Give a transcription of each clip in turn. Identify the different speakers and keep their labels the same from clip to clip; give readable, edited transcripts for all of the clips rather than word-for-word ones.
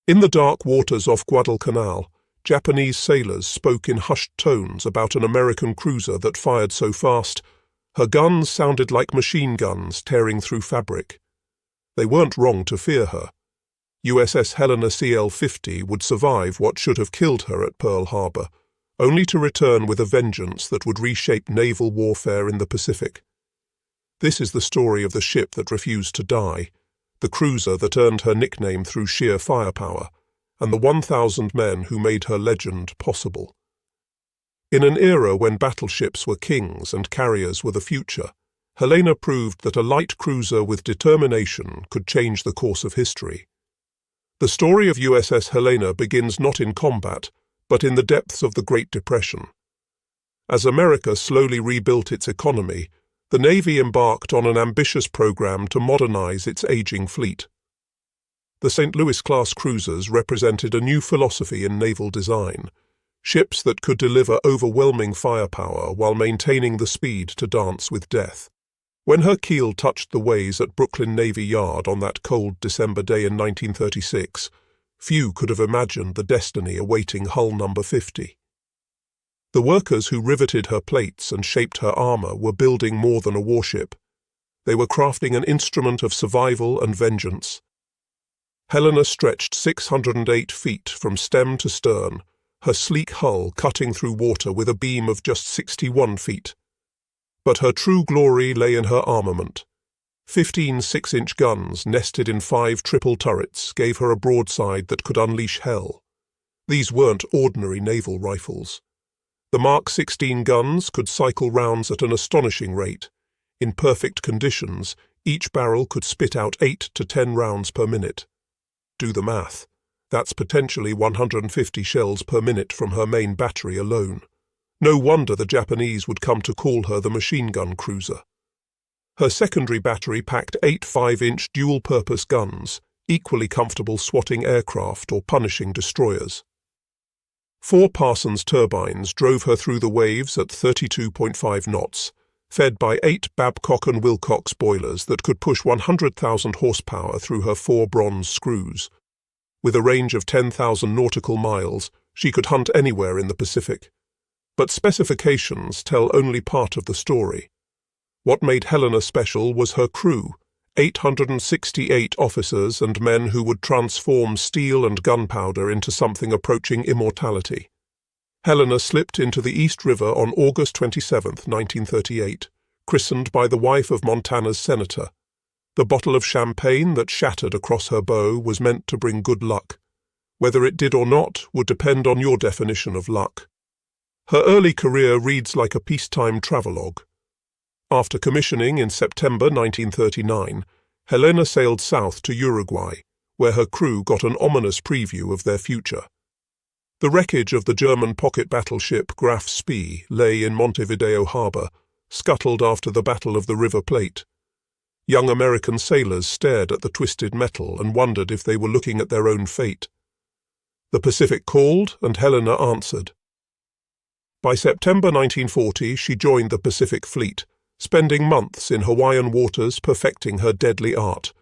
Speaker 1: In the dark waters off Guadalcanal, Japanese sailors spoke in hushed tones about an American cruiser that fired so fast, her guns sounded like machine guns tearing through fabric. They weren't wrong to fear her. USS Helena CL-50 would survive what should have killed her at Pearl Harbor, only to return with a vengeance that would reshape naval warfare in the Pacific. This is the story of the ship that refused to die, the cruiser that earned her nickname through sheer firepower, and the 1,000 men who made her legend possible. In an era when battleships were kings and carriers were the future, Helena proved that a light cruiser with determination could change the course of history. The story of USS Helena begins not in combat, but in the depths of the Great Depression. As America slowly rebuilt its economy, the Navy embarked on an ambitious program to modernize its aging fleet. The St. Louis-class cruisers represented a new philosophy in naval design, ships that could deliver overwhelming firepower while maintaining the speed to dance with death. When her keel touched the ways at Brooklyn Navy Yard on that cold December day in 1936, few could have imagined the destiny awaiting hull number 50. The workers who riveted her plates and shaped her armor were building more than a warship. They were crafting an instrument of survival and vengeance. Helena stretched 608 feet from stem to stern, her sleek hull cutting through water with a beam of just 61 feet. But her true glory lay in her armament. 15 6-inch guns nested in 5 triple turrets gave her a broadside that could unleash hell. These weren't ordinary naval rifles. The Mark 16 guns could cycle rounds at an astonishing rate. In perfect conditions, each barrel could spit out 8 to 10 rounds per minute. Do the math. That's potentially 150 shells per minute from her main battery alone. No wonder the Japanese would come to call her the machine gun cruiser. Her secondary battery packed 8 5-inch dual-purpose guns, equally comfortable swatting aircraft or punishing destroyers. 4 Parsons turbines drove her through the waves at 32.5 knots, fed by 8 Babcock and Wilcox boilers that could push 100,000 horsepower through her 4 bronze screws. With a range of 10,000 nautical miles, she could hunt anywhere in the Pacific. But specifications tell only part of the story. What made Helena special was her crew, 868 officers and men who would transform steel and gunpowder into something approaching immortality. Helena slipped into the East River on August 27, 1938, christened by the wife of Montana's senator. The bottle of champagne that shattered across her bow was meant to bring good luck. Whether it did or not would depend on your definition of luck. Her early career reads like a peacetime travelogue. After commissioning in September 1939, Helena sailed south to Uruguay, where her crew got an ominous preview of their future. The wreckage of the German pocket battleship Graf Spee lay in Montevideo harbor, scuttled after the Battle of the River Plate. Young American sailors stared at the twisted metal and wondered if they were looking at their own fate. The Pacific called, and Helena answered. By September 1940, she joined the Pacific Fleet, spending months in Hawaiian waters perfecting her deadly art.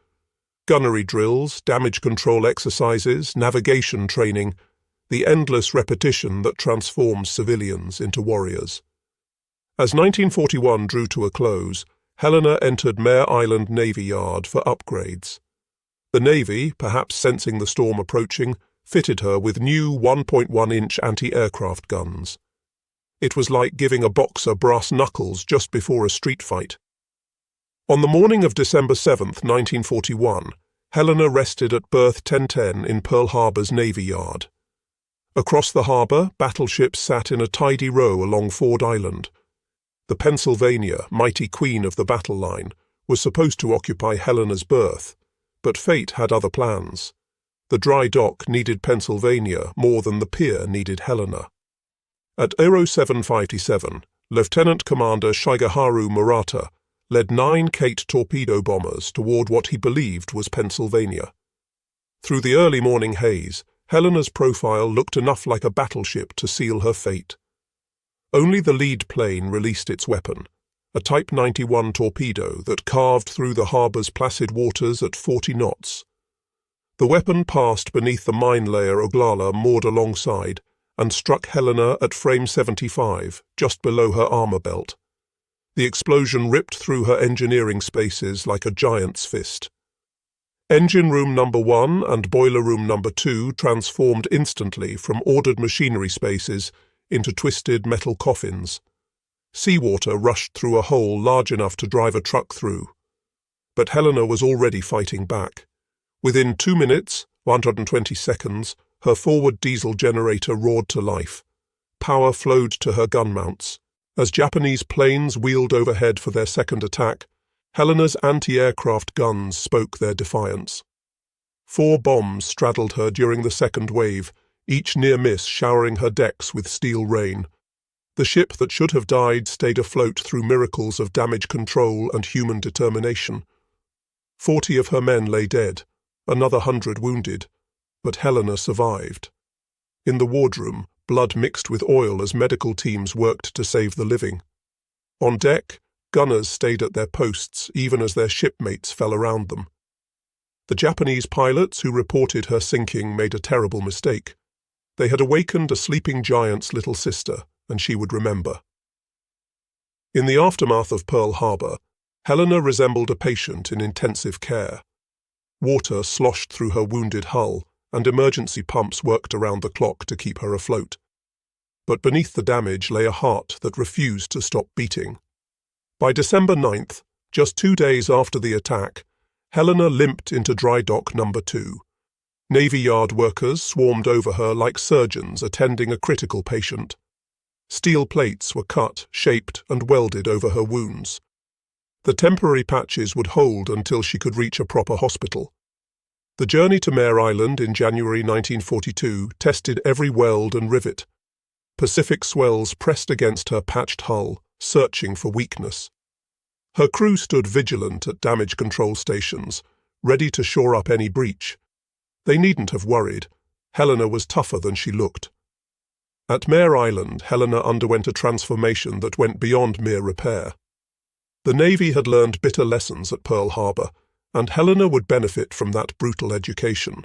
Speaker 1: Gunnery drills, damage control exercises, navigation training, the endless repetition that transforms civilians into warriors. As 1941 drew to a close, Helena entered Mare Island Navy Yard for upgrades. The Navy, perhaps sensing the storm approaching, fitted her with new 1.1-inch anti-aircraft guns. It was like giving a boxer brass knuckles just before a street fight. On the morning of December 7, 1941, Helena rested at berth 1010 in Pearl Harbor's Navy Yard. Across the harbor, battleships sat in a tidy row along Ford Island. The Pennsylvania, mighty queen of the battle line, was supposed to occupy Helena's berth, but fate had other plans. The dry dock needed Pennsylvania more than the pier needed Helena. At Aero 757, Lieutenant Commander Shigeharu Murata led 9 Kate torpedo bombers toward what he believed was Pennsylvania. Through the early morning haze, Helena's profile looked enough like a battleship to seal her fate. Only the lead plane released its weapon, a Type 91 torpedo that carved through the harbor's placid waters at 40 knots. The weapon passed beneath the mine layer Oglala moored alongside and struck Helena at frame 75, just below her armor belt. The explosion ripped through her engineering spaces like a giant's fist. Engine room number 1 and boiler room number 2 transformed instantly from ordered machinery spaces into twisted metal coffins. Seawater rushed through a hole large enough to drive a truck through. But Helena was already fighting back. Within 2 minutes, 120 seconds, her forward diesel generator roared to life. Power flowed to her gun mounts. As Japanese planes wheeled overhead for their second attack, Helena's anti-aircraft guns spoke their defiance. 4 bombs straddled her during the second wave, each near miss showering her decks with steel rain. The ship that should have died stayed afloat through miracles of damage control and human determination. 40 of her men lay dead, another 100 wounded, but Helena survived. In the wardroom, blood mixed with oil as medical teams worked to save the living. On deck, gunners stayed at their posts even as their shipmates fell around them. The Japanese pilots who reported her sinking made a terrible mistake. They had awakened a sleeping giant's little sister, and she would remember. In the aftermath of Pearl Harbor, Helena resembled a patient in intensive care. Water sloshed through her wounded hull, and emergency pumps worked around the clock to keep her afloat. But beneath the damage lay a heart that refused to stop beating. By December 9th, just 2 days after the attack, Helena limped into dry dock number 2. Navy Yard workers swarmed over her like surgeons attending a critical patient. Steel plates were cut, shaped, and welded over her wounds. The temporary patches would hold until she could reach a proper hospital. The journey to Mare Island in January 1942 tested every weld and rivet. Pacific swells pressed against her patched hull, searching for weakness. Her crew stood vigilant at damage control stations, ready to shore up any breach. They needn't have worried. Helena was tougher than she looked. At Mare Island, Helena underwent a transformation that went beyond mere repair. The Navy had learned bitter lessons at Pearl Harbor, and Helena would benefit from that brutal education.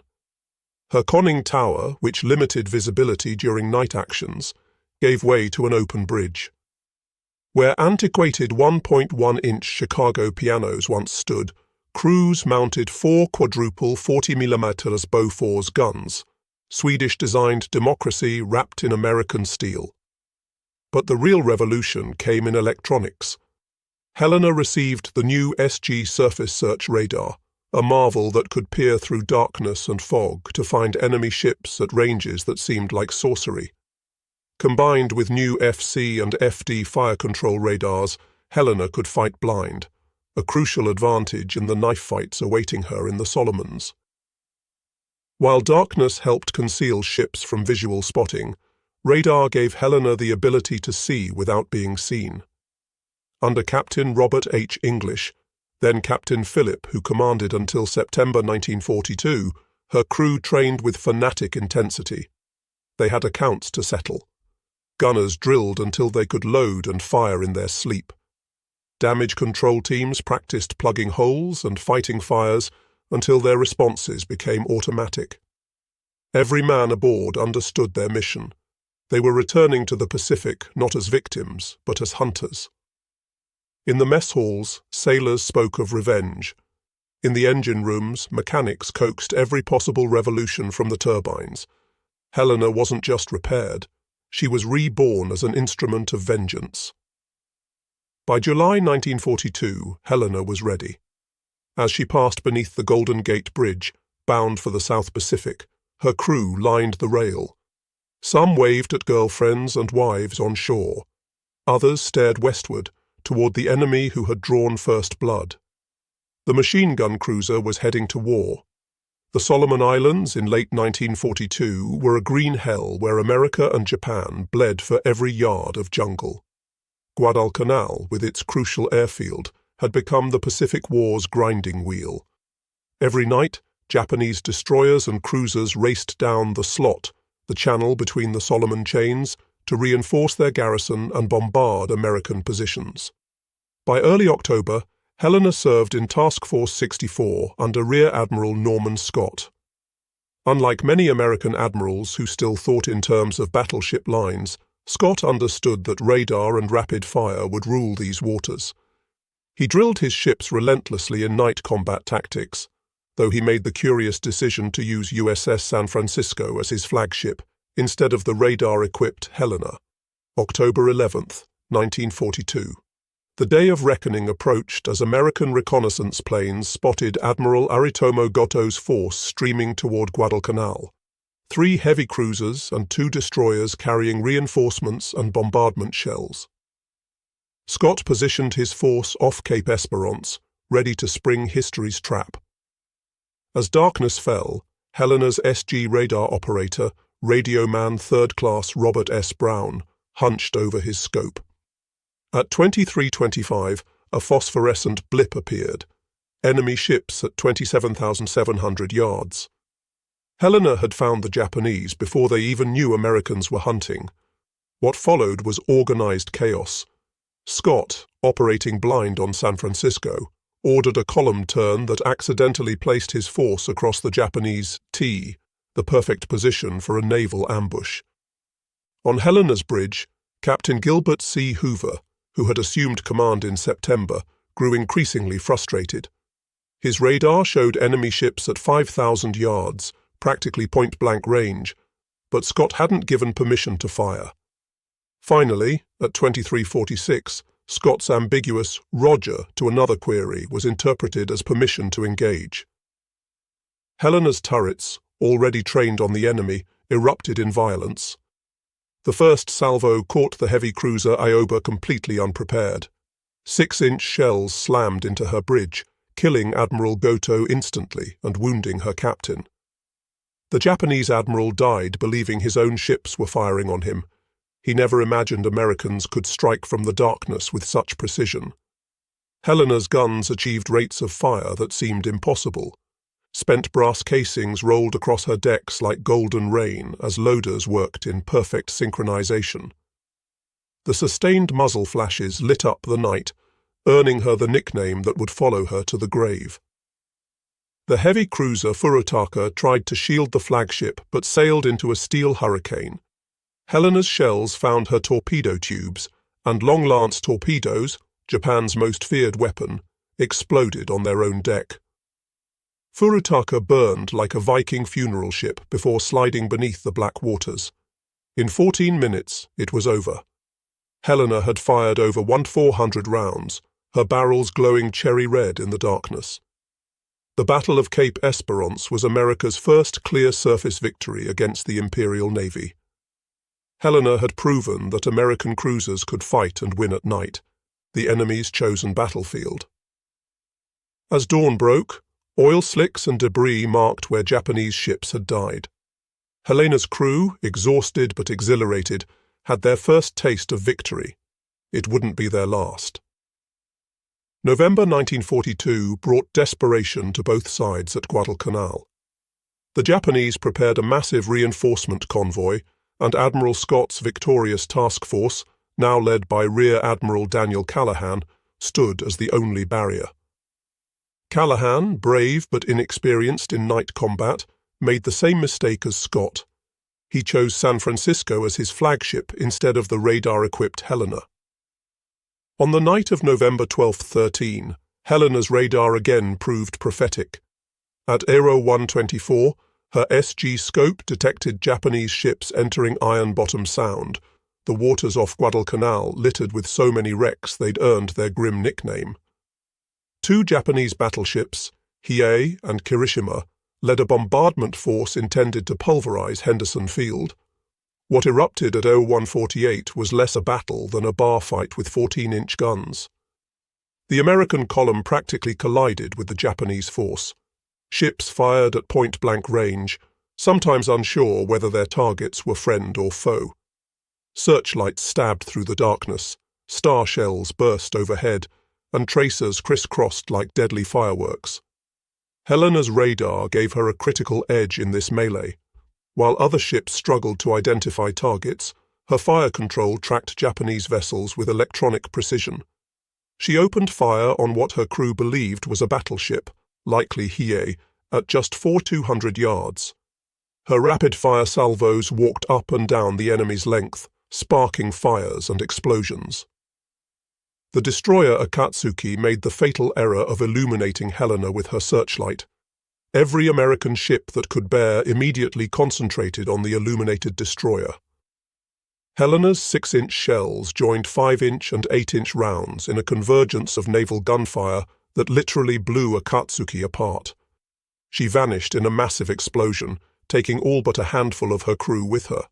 Speaker 1: Her conning tower, which limited visibility during night actions, gave way to an open bridge. Where antiquated 1.1-inch Chicago pianos once stood, crews mounted 4 quadruple 40mm Bofors guns, Swedish-designed democracy wrapped in American steel. But the real revolution came in electronics. Helena received the new SG surface search radar, a marvel that could peer through darkness and fog to find enemy ships at ranges that seemed like sorcery. Combined with new FC and FD fire control radars, Helena could fight blind, a crucial advantage in the knife fights awaiting her in the Solomons. While darkness helped conceal ships from visual spotting, radar gave Helena the ability to see without being seen. Under Captain Robert H. English, then Captain Phillip, who commanded until September 1942, her crew trained with fanatic intensity. They had accounts to settle. Gunners drilled until they could load and fire in their sleep. Damage control teams practiced plugging holes and fighting fires until their responses became automatic. Every man aboard understood their mission. They were returning to the Pacific not as victims, but as hunters. In the mess halls, sailors spoke of revenge. In the engine rooms, mechanics coaxed every possible revolution from the turbines. Helena wasn't just repaired. She was reborn as an instrument of vengeance. By July 1942, Helena was ready. As she passed beneath the Golden Gate Bridge, bound for the South Pacific, her crew lined the rail. Some waved at girlfriends and wives on shore. Others stared westward, toward the enemy who had drawn first blood. The machine gun cruiser was heading to war. The Solomon Islands in late 1942 were a green hell where America and Japan bled for every yard of jungle. Guadalcanal, with its crucial airfield, had become the Pacific War's grinding wheel. Every night, Japanese destroyers and cruisers raced down the slot, the channel between the Solomon chains, to reinforce their garrison and bombard American positions. By early October, Helena served in Task Force 64 under Rear Admiral Norman Scott. Unlike many American admirals who still thought in terms of battleship lines, Scott understood that radar and rapid fire would rule these waters. He drilled his ships relentlessly in night combat tactics, though he made the curious decision to use USS San Francisco as his flagship instead of the radar-equipped Helena. October 11th, 1942. The day of reckoning approached as American reconnaissance planes spotted Admiral Aritomo Goto's force streaming toward Guadalcanal. 3 heavy cruisers and 2 destroyers carrying reinforcements and bombardment shells. Scott positioned his force off Cape Esperance, ready to spring history's trap. As darkness fell, Helena's SG radar operator, Radio Man 3rd Class Robert S. Brown, hunched over his scope. At 23:25, a phosphorescent blip appeared. Enemy ships at 27,700 yards. Helena had found the Japanese before they even knew Americans were hunting. What followed was organized chaos. Scott, operating blind on San Francisco, ordered a column turn that accidentally placed his force across the Japanese T, the perfect position for a naval ambush. On Helena's bridge, Captain Gilbert C. Hoover, who had assumed command in September, grew increasingly frustrated. His radar showed enemy ships at 5,000 yards, practically point-blank range, but Scott hadn't given permission to fire. Finally, at 23:46, Scott's ambiguous "Roger" to another query was interpreted as permission to engage. Helena's turrets, already trained on the enemy, erupted in violence. The first salvo caught the heavy cruiser Ioba completely unprepared. 6-inch shells slammed into her bridge, killing Admiral Goto instantly and wounding her captain. The Japanese admiral died believing his own ships were firing on him. He never imagined Americans could strike from the darkness with such precision. Helena's guns achieved rates of fire that seemed impossible. Spent brass casings rolled across her decks like golden rain as loaders worked in perfect synchronization. The sustained muzzle flashes lit up the night, earning her the nickname that would follow her to the grave. The heavy cruiser Furutaka tried to shield the flagship but sailed into a steel hurricane. Helena's shells found her torpedo tubes, and long-lance torpedoes, Japan's most feared weapon, exploded on their own deck. Furutaka burned like a Viking funeral ship before sliding beneath the black waters. In 14 minutes, it was over. Helena had fired over 1,400 rounds, her barrels glowing cherry red in the darkness. The Battle of Cape Esperance was America's first clear surface victory against the Imperial Navy. Helena had proven that American cruisers could fight and win at night, the enemy's chosen battlefield. As dawn broke, oil slicks and debris marked where Japanese ships had died. Helena's crew, exhausted but exhilarated, had their first taste of victory. It wouldn't be their last. November 1942 brought desperation to both sides at Guadalcanal. The Japanese prepared a massive reinforcement convoy, and Admiral Scott's victorious task force, now led by Rear Admiral Daniel Callahan, stood as the only barrier. Callahan, brave but inexperienced in night combat, made the same mistake as Scott. He chose San Francisco as his flagship instead of the radar-equipped Helena. On the night of November 12-13, Helena's radar again proved prophetic. At Aero 124, her SG scope detected Japanese ships entering Iron Bottom Sound, the waters off Guadalcanal littered with so many wrecks they'd earned their grim nickname. 2 Japanese battleships, Hiei and Kirishima, led a bombardment force intended to pulverize Henderson Field. What erupted at 0148 was less a battle than a bar fight with 14-inch guns. The American column practically collided with the Japanese force. Ships fired at point-blank range, sometimes unsure whether their targets were friend or foe. Searchlights stabbed through the darkness, star shells burst overhead, and tracers crisscrossed like deadly fireworks. Helena's radar gave her a critical edge in this melee. While other ships struggled to identify targets, her fire control tracked Japanese vessels with electronic precision. She opened fire on what her crew believed was a battleship, likely Hiei, at just 400 yards. Her rapid-fire salvos walked up and down the enemy's length, sparking fires and explosions. The destroyer Akatsuki made the fatal error of illuminating Helena with her searchlight. Every American ship that could bear immediately concentrated on the illuminated destroyer. Helena's 6-inch shells joined 5-inch and 8-inch rounds in a convergence of naval gunfire that literally blew Akatsuki apart. She vanished in a massive explosion, taking all but a handful of her crew with her.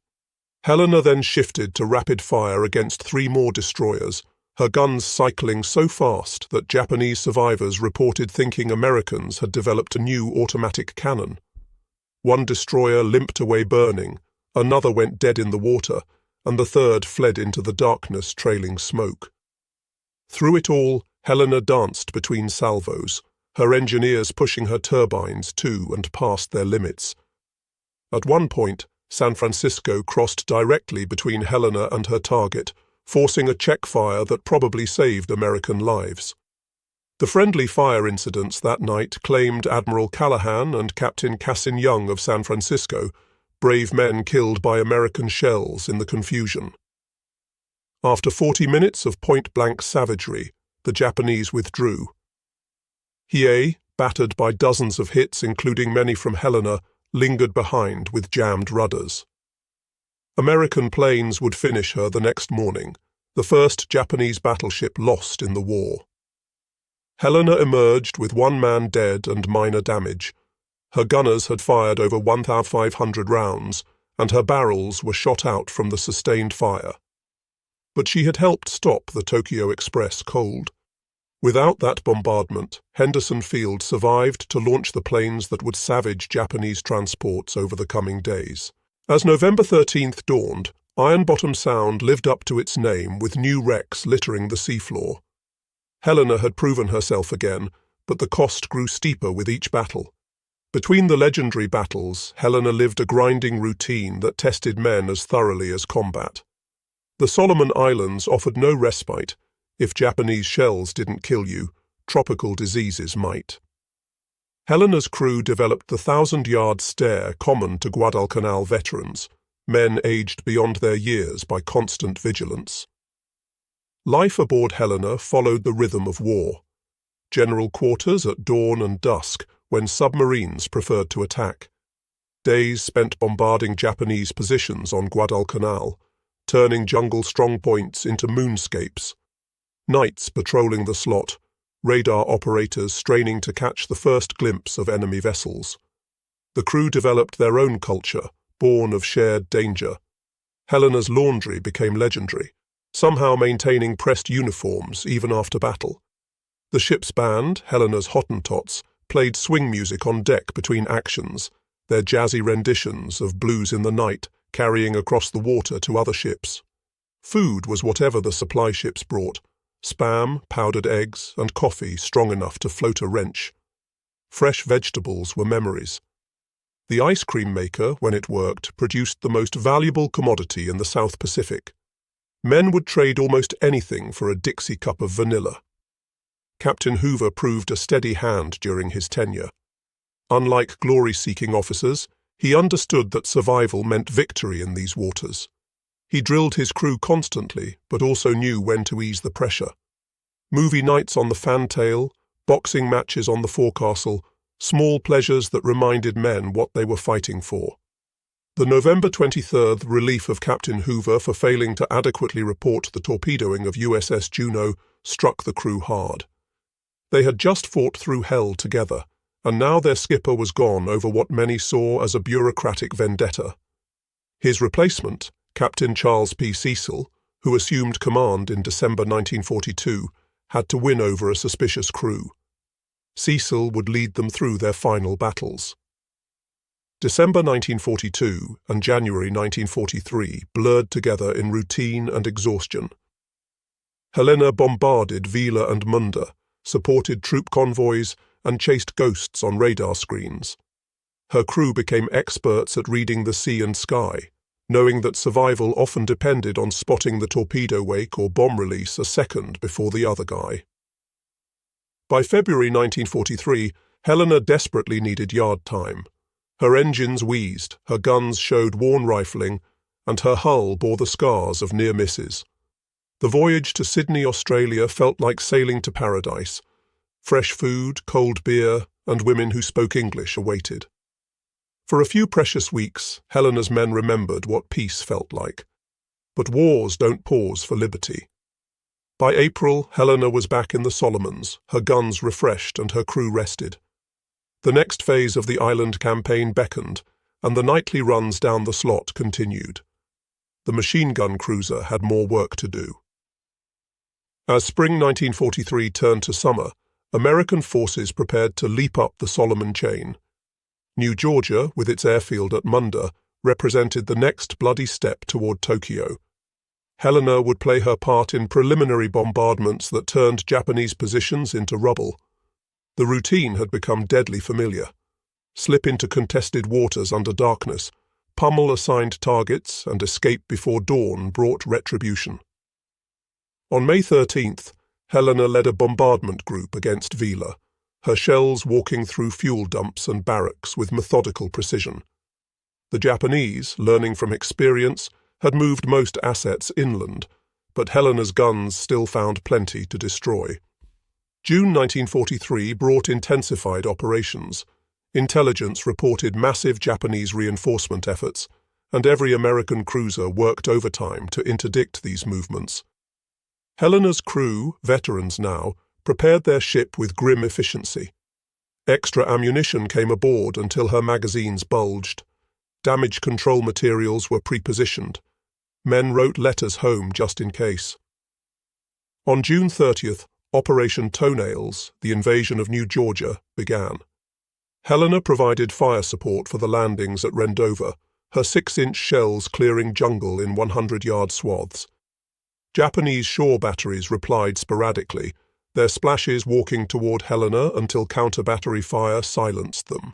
Speaker 1: Helena then shifted to rapid fire against 3 more destroyers, her guns cycling so fast that Japanese survivors reported thinking Americans had developed a new automatic cannon. One destroyer limped away burning, another went dead in the water, and the third fled into the darkness trailing smoke. Through it all, Helena danced between salvos, her engineers pushing her turbines to and past their limits. At one point, San Francisco crossed directly between Helena and her target, forcing a check fire that probably saved American lives. The friendly fire incidents that night claimed Admiral Callahan and Captain Cassin Young of San Francisco, brave men killed by American shells in the confusion. After 40 minutes of point-blank savagery, the Japanese withdrew. Hiei, battered by dozens of hits including many from Helena, lingered behind with jammed rudders. American planes would finish her the next morning, the first Japanese battleship lost in the war. Helena emerged with 1 man dead and minor damage. Her gunners had fired over 1,500 rounds, and her barrels were shot out from the sustained fire. But she had helped stop the Tokyo Express cold. Without that bombardment, Henderson Field survived to launch the planes that would savage Japanese transports over the coming days. As November 13th dawned, Iron Bottom Sound lived up to its name with new wrecks littering the seafloor. Helena had proven herself again, but the cost grew steeper with each battle. Between the legendary battles, Helena lived a grinding routine that tested men as thoroughly as combat. The Solomon Islands offered no respite. If Japanese shells didn't kill you, tropical diseases might. Helena's crew developed the 1,000-yard stare common to Guadalcanal veterans, men aged beyond their years by constant vigilance. Life aboard Helena followed the rhythm of war. General quarters at dawn and dusk, when submarines preferred to attack. Days spent bombarding Japanese positions on Guadalcanal, turning jungle strongpoints into moonscapes. Nights patrolling the slot, radar operators straining to catch the first glimpse of enemy vessels. The crew developed their own culture, born of shared danger. Helena's laundry became legendary, somehow maintaining pressed uniforms even after battle. The ship's band, Helena's Hottentots, played swing music on deck between actions, their jazzy renditions of Blues in the Night carrying across the water to other ships. Food was whatever the supply ships brought. Spam, powdered eggs, and coffee strong enough to float a wrench. Fresh vegetables were memories. The ice cream maker, when it worked, produced the most valuable commodity in the South Pacific. Men would trade almost anything for a Dixie cup of vanilla. Captain Hoover proved a steady hand during his tenure. Unlike glory-seeking officers, he understood that survival meant victory in these waters. He drilled his crew constantly, but also knew when to ease the pressure. Movie nights on the fantail, boxing matches on the forecastle, small pleasures that reminded men what they were fighting for. The November 23rd relief of Captain Hoover for failing to adequately report the torpedoing of USS Juno struck the crew hard. They had just fought through hell together, and now their skipper was gone over what many saw as a bureaucratic vendetta. His replacement, Captain Charles P. Cecil, who assumed command in December 1942, had to win over a suspicious crew. Cecil would lead them through their final battles. December 1942 and January 1943 blurred together in routine and exhaustion. Helena bombarded Vila and Munda, supported troop convoys, and chased ghosts on radar screens. Her crew became experts at reading the sea and sky, knowing that survival often depended on spotting the torpedo wake or bomb release a second before the other guy. By February 1943, Helena desperately needed yard time. Her engines wheezed, her guns showed worn rifling, and her hull bore the scars of near misses. The voyage to Sydney, Australia felt like sailing to paradise. Fresh food, cold beer, and women who spoke English awaited. For a few precious weeks, Helena's men remembered what peace felt like. But wars don't pause for liberty. By April, Helena was back in the Solomons, her guns refreshed and her crew rested. The next phase of the island campaign beckoned, and the nightly runs down the slot continued. The machine gun cruiser had more work to do. As spring 1943 turned to summer, American forces prepared to leap up the Solomon chain. New Georgia, with its airfield at Munda, represented the next bloody step toward Tokyo. Helena would play her part in preliminary bombardments that turned Japanese positions into rubble. The routine had become deadly familiar. Slip into contested waters under darkness, pummel assigned targets, and escape before dawn brought retribution. On May 13th, Helena led a bombardment group against Vila, her shells walking through fuel dumps and barracks with methodical precision. The Japanese, learning from experience, had moved most assets inland, but Helena's guns still found plenty to destroy. June 1943 brought intensified operations. Intelligence reported massive Japanese reinforcement efforts, and every American cruiser worked overtime to interdict these movements. Helena's crew, veterans now, prepared their ship with grim efficiency. Extra ammunition came aboard until her magazines bulged. Damage control materials were pre-positioned. Men wrote letters home just in case. On June 30th, Operation Toenails, the invasion of New Georgia, began. Helena provided fire support for the landings at Rendova, her 6-inch shells clearing jungle in 100-yard swaths. Japanese shore batteries replied sporadically, their splashes walking toward Helena until counter-battery fire silenced them.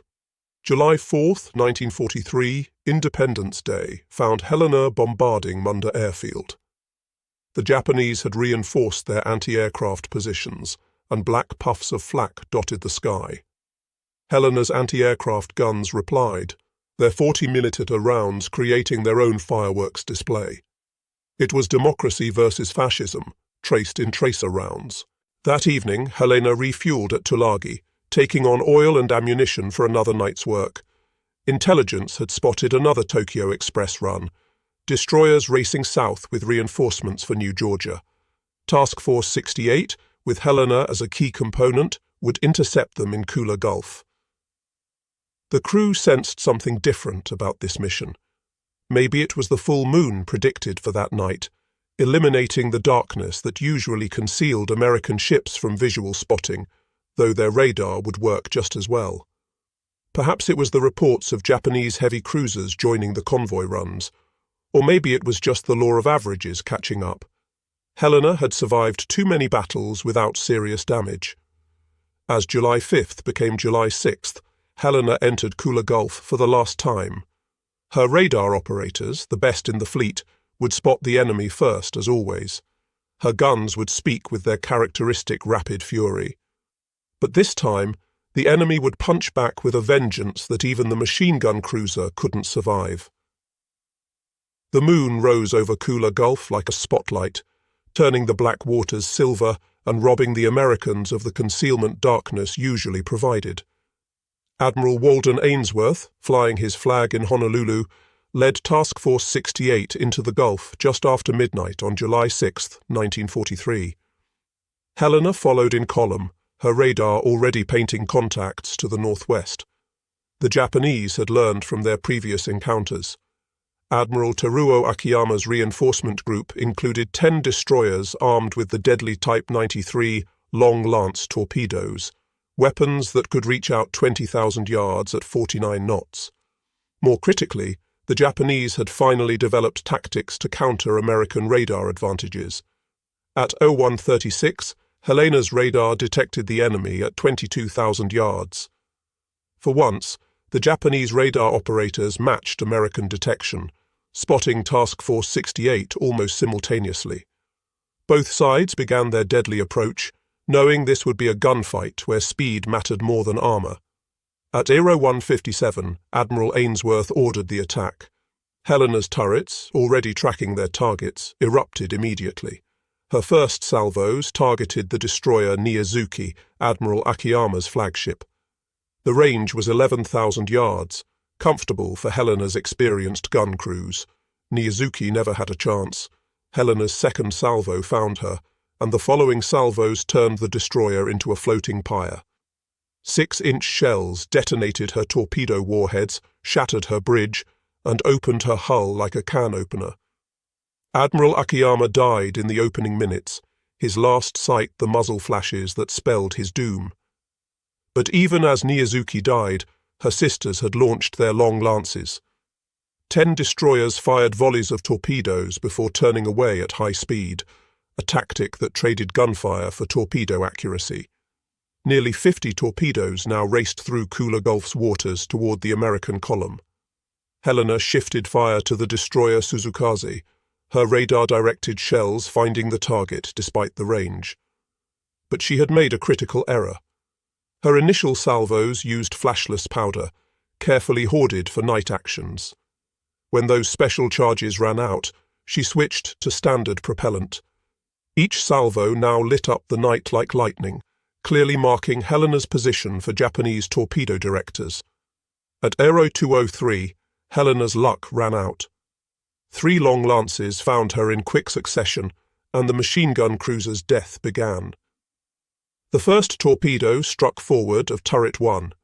Speaker 1: July 4th, 1943, Independence Day, found Helena bombarding Munda Airfield. The Japanese had reinforced their anti-aircraft positions, and black puffs of flak dotted the sky. Helena's anti-aircraft guns replied, their 40mm rounds creating their own fireworks display. It was democracy versus fascism, traced in tracer rounds. That evening, Helena refueled at Tulagi, taking on oil and ammunition for another night's work. Intelligence had spotted another Tokyo Express run, destroyers racing south with reinforcements for New Georgia. Task Force 68, with Helena as a key component, would intercept them in Kula Gulf. The crew sensed something different about this mission. Maybe it was the full moon predicted for that night, eliminating the darkness that usually concealed American ships from visual spotting, though their radar would work just as well. Perhaps it was the reports of Japanese heavy cruisers joining the convoy runs, or maybe it was just the law of averages catching up. Helena had survived too many battles without serious damage. As July 5th became July 6th, Helena entered Kula Gulf for the last time. Her radar operators, the best in the fleet, would spot the enemy first, as always. Her guns would speak with their characteristic rapid fury. But this time, the enemy would punch back with a vengeance that even the machine gun cruiser couldn't survive. The moon rose over Kula Gulf like a spotlight, turning the black waters silver and robbing the Americans of the concealment darkness usually provided. Admiral Walden Ainsworth, flying his flag in Honolulu, led Task Force 68 into the Gulf just after midnight on July 6, 1943. Helena followed in column, her radar already painting contacts to the northwest. The Japanese had learned from their previous encounters. Admiral Teruo Akiyama's reinforcement group included 10 destroyers armed with the deadly Type 93 long-lance torpedoes, weapons that could reach out 20,000 yards at 49 knots. More critically, the Japanese had finally developed tactics to counter American radar advantages. At 0136, Helena's radar detected the enemy at 22,000 yards. For once, the Japanese radar operators matched American detection, spotting Task Force 68 almost simultaneously. Both sides began their deadly approach, knowing this would be a gunfight where speed mattered more than armor. At Aero 157, Admiral Ainsworth ordered the attack. Helena's turrets, already tracking their targets, erupted immediately. Her first salvos targeted the destroyer Niizuki, Admiral Akiyama's flagship. The range was 11,000 yards, comfortable for Helena's experienced gun crews. Niizuki never had a chance. Helena's second salvo found her, and the following salvos turned the destroyer into a floating pyre. 6-inch shells detonated her torpedo warheads, shattered her bridge, and opened her hull like a can opener. Admiral Akiyama died in the opening minutes, his last sight the muzzle flashes that spelled his doom. But even as Niizuki died, her sisters had launched their long lances. 10 destroyers fired volleys of torpedoes before turning away at high speed, a tactic that traded gunfire for torpedo accuracy. Nearly 50 torpedoes now raced through Kula Gulf's waters toward the American column. Helena shifted fire to the destroyer Suzukaze, her radar-directed shells finding the target despite the range. But she had made a critical error. Her initial salvos used flashless powder, carefully hoarded for night actions. When those special charges ran out, she switched to standard propellant. Each salvo now lit up the night like lightning, clearly marking Helena's position for Japanese torpedo directors. At Aero 203, Helena's luck ran out. 3 long lances found her in quick succession, and the machine gun cruiser's death began. The first torpedo struck forward of turret 1.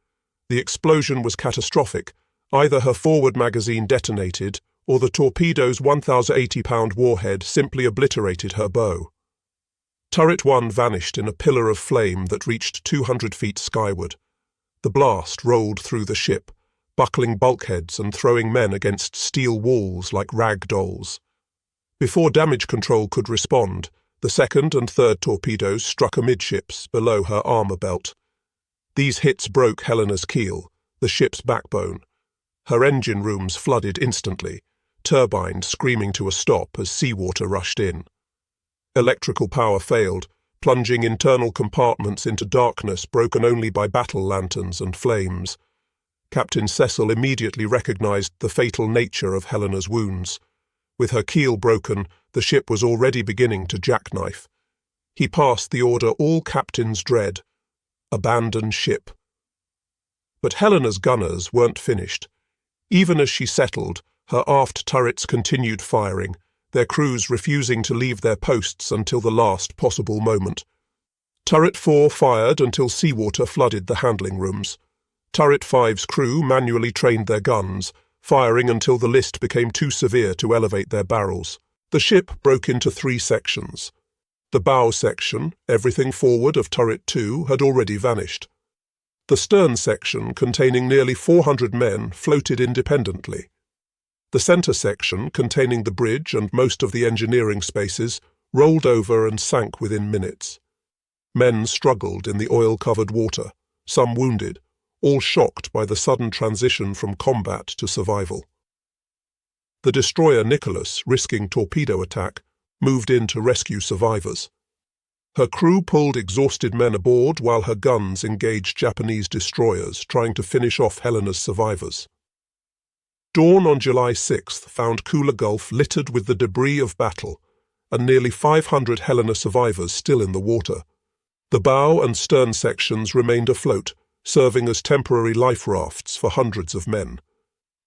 Speaker 1: The explosion was catastrophic. Either her forward magazine detonated, or the torpedo's 1,080-pound warhead simply obliterated her bow. Turret 1 vanished in a pillar of flame that reached 200 feet skyward. The blast rolled through the ship, buckling bulkheads and throwing men against steel walls like rag dolls. Before damage control could respond, the second and third torpedoes struck amidships below her armor belt. These hits broke Helena's keel, the ship's backbone. Her engine rooms flooded instantly, turbines screaming to a stop as seawater rushed in. Electrical power failed, plunging internal compartments into darkness broken only by battle lanterns and flames. Captain Cecil immediately recognized the fatal nature of Helena's wounds. With her keel broken, the ship was already beginning to jackknife. He passed the order all captains dread: abandon ship. But Helena's gunners weren't finished. Even as she settled, her aft turrets continued firing, their crews refusing to leave their posts until the last possible moment. Turret 4 fired until seawater flooded the handling rooms. Turret 5's crew manually trained their guns, firing until the list became too severe to elevate their barrels. The ship broke into 3 sections. The bow section, everything forward of Turret 2, had already vanished. The stern section, containing nearly 400 men, floated independently. The center section, containing the bridge and most of the engineering spaces, rolled over and sank within minutes. Men struggled in the oil-covered water, some wounded, all shocked by the sudden transition from combat to survival. The destroyer Nicholas, risking torpedo attack, moved in to rescue survivors. Her crew pulled exhausted men aboard while her guns engaged Japanese destroyers trying to finish off Helena's survivors. Dawn on July 6th found Kula Gulf littered with the debris of battle, and nearly 500 Helena survivors still in the water. The bow and stern sections remained afloat, serving as temporary life rafts for hundreds of men.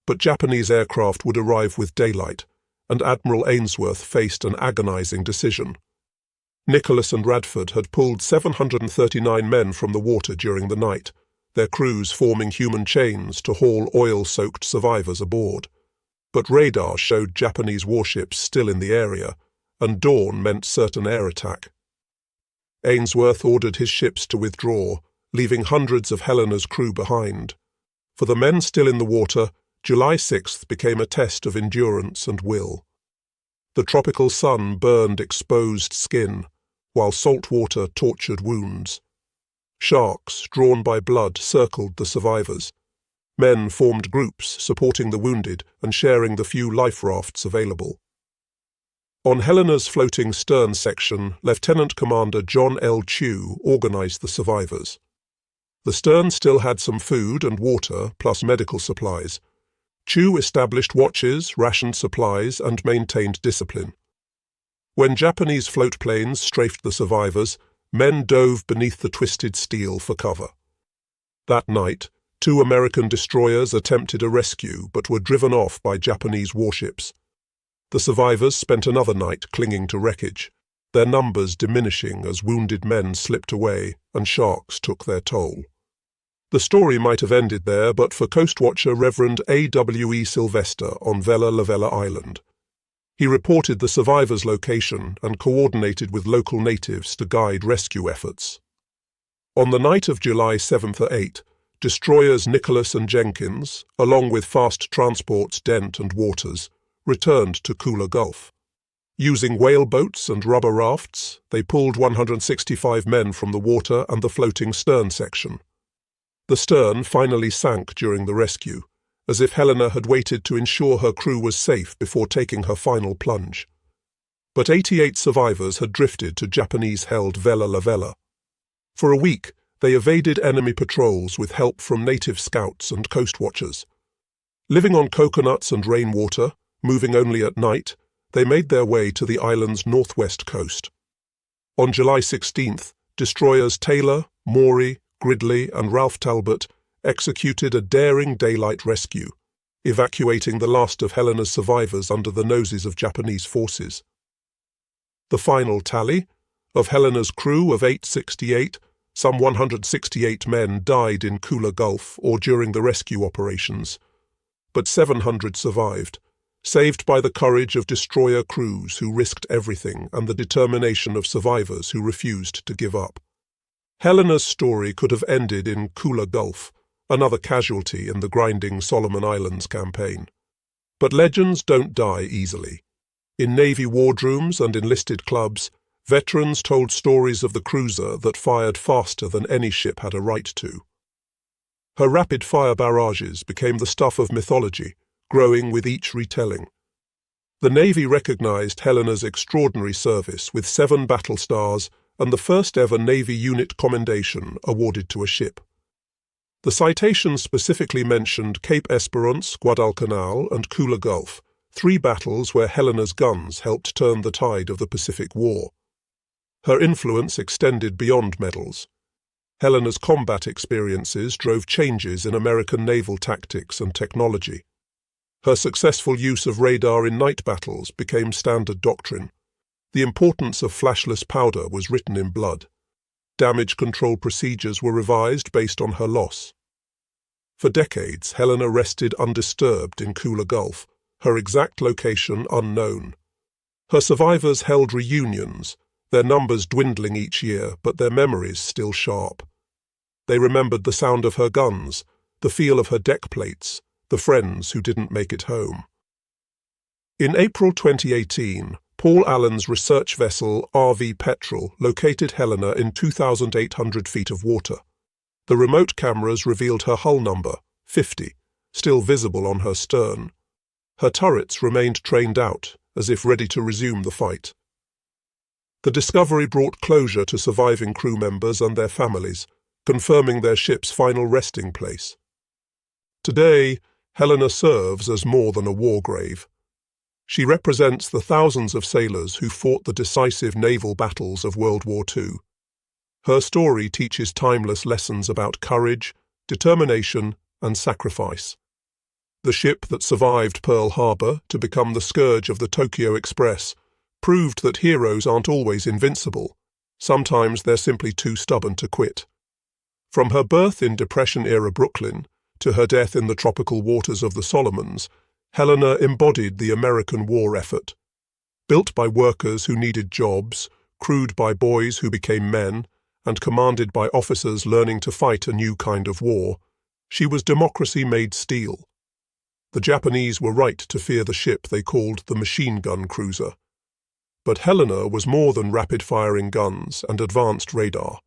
Speaker 1: But Japanese aircraft would arrive with daylight, and Admiral Ainsworth faced an agonizing decision. Nicholas and Radford had pulled 739 men from the water during the night, their crews forming human chains to haul oil-soaked survivors aboard. But radar showed Japanese warships still in the area, and dawn meant certain air attack. Ainsworth ordered his ships to withdraw, leaving hundreds of Helena's crew behind. For the men still in the water, July 6th became a test of endurance and will. The tropical sun burned exposed skin, while salt water tortured wounds. Sharks, drawn by blood, circled the survivors. Men formed groups, supporting the wounded and sharing the few life rafts available. On Helena's floating stern section, Lieutenant Commander John L. Chew organized the survivors. The stern still had some food and water, plus medical supplies. Chu established watches, rationed supplies, and maintained discipline. When Japanese float planes strafed the survivors, men dove beneath the twisted steel for cover. That night, 2 American destroyers attempted a rescue but were driven off by Japanese warships. The survivors spent another night clinging to wreckage, their numbers diminishing as wounded men slipped away and sharks took their toll. The story might have ended there, but for Coast Watcher Reverend A.W.E. Sylvester on Vella Lavella Island. He reported the survivors' location and coordinated with local natives to guide rescue efforts. On the night of July 7th or 8th, destroyers Nicholas and Jenkins, along with fast transports Dent and Waters, returned to Kula Gulf. Using whaleboats and rubber rafts, they pulled 165 men from the water and the floating stern section. The stern finally sank during the rescue, as if Helena had waited to ensure her crew was safe before taking her final plunge. But 88 survivors had drifted to Japanese-held Vella Lavella. For a week, they evaded enemy patrols with help from native scouts and coast watchers. Living on coconuts and rainwater, moving only at night, they made their way to the island's northwest coast. On July 16th, destroyers Taylor, Maury, Gridley, and Ralph Talbot executed a daring daylight rescue, evacuating the last of Helena's survivors under the noses of Japanese forces. The final tally: of Helena's crew of 868, some 168 men died in Kula Gulf or during the rescue operations, but 700 survived, saved by the courage of destroyer crews who risked everything and the determination of survivors who refused to give up. Helena's story could have ended in Kula Gulf, another casualty in the grinding Solomon Islands campaign. But legends don't die easily. In Navy wardrooms and enlisted clubs, veterans told stories of the cruiser that fired faster than any ship had a right to. Her rapid-fire barrages became the stuff of mythology, growing with each retelling. The Navy recognized Helena's extraordinary service with 7 battle stars and the first-ever Navy Unit Commendation awarded to a ship. The citation specifically mentioned Cape Esperance, Guadalcanal, and Kula Gulf, 3 battles where Helena's guns helped turn the tide of the Pacific War. Her influence extended beyond medals. Helena's combat experiences drove changes in American naval tactics and technology. Her successful use of radar in night battles became standard doctrine. The importance of flashless powder was written in blood. Damage control procedures were revised based on her loss. For decades, Helena rested undisturbed in Kula Gulf, her exact location unknown. Her survivors held reunions, their numbers dwindling each year, but their memories still sharp. They remembered the sound of her guns, the feel of her deck plates, the friends who didn't make it home. In April 2018, Paul Allen's research vessel RV Petrel located Helena in 2,800 feet of water. The remote cameras revealed her hull number, 50, still visible on her stern. Her turrets remained trained out, as if ready to resume the fight. The discovery brought closure to surviving crew members and their families, confirming their ship's final resting place. Today, Helena serves as more than a war grave. She represents the thousands of sailors who fought the decisive naval battles of World War II. Her story teaches timeless lessons about courage, determination, and sacrifice. The ship that survived Pearl Harbor to become the scourge of the Tokyo Express proved that heroes aren't always invincible. Sometimes they're simply too stubborn to quit. From her birth in Depression-era Brooklyn to her death in the tropical waters of the Solomons, Helena embodied the American war effort. Built by workers who needed jobs, crewed by boys who became men, and commanded by officers learning to fight a new kind of war, she was democracy made steel. The Japanese were right to fear the ship they called the machine gun cruiser. But Helena was more than rapid-firing guns and advanced radar.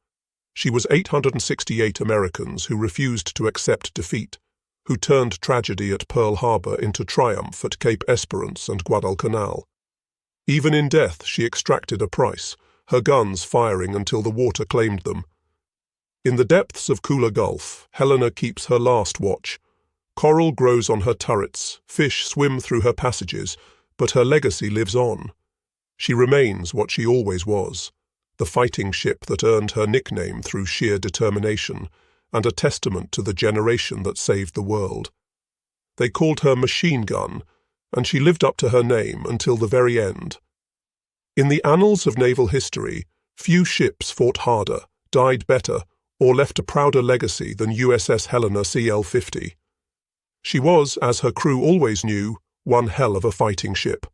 Speaker 1: She was 868 Americans who refused to accept defeat, who turned tragedy at Pearl Harbor into triumph at Cape Esperance and Guadalcanal. Even in death, she extracted a price, her guns firing until the water claimed them. In the depths of Kula Gulf, Helena keeps her last watch. Coral grows on her turrets, fish swim through her passages, but her legacy lives on. She remains what she always was, the fighting ship that earned her nickname through sheer determination, and a testament to the generation that saved the world. They called her Machine Gun, and she lived up to her name until the very end. In the annals of naval history, few ships fought harder, died better, or left a prouder legacy than USS Helena CL-50. She was, as her crew always knew, one hell of a fighting ship.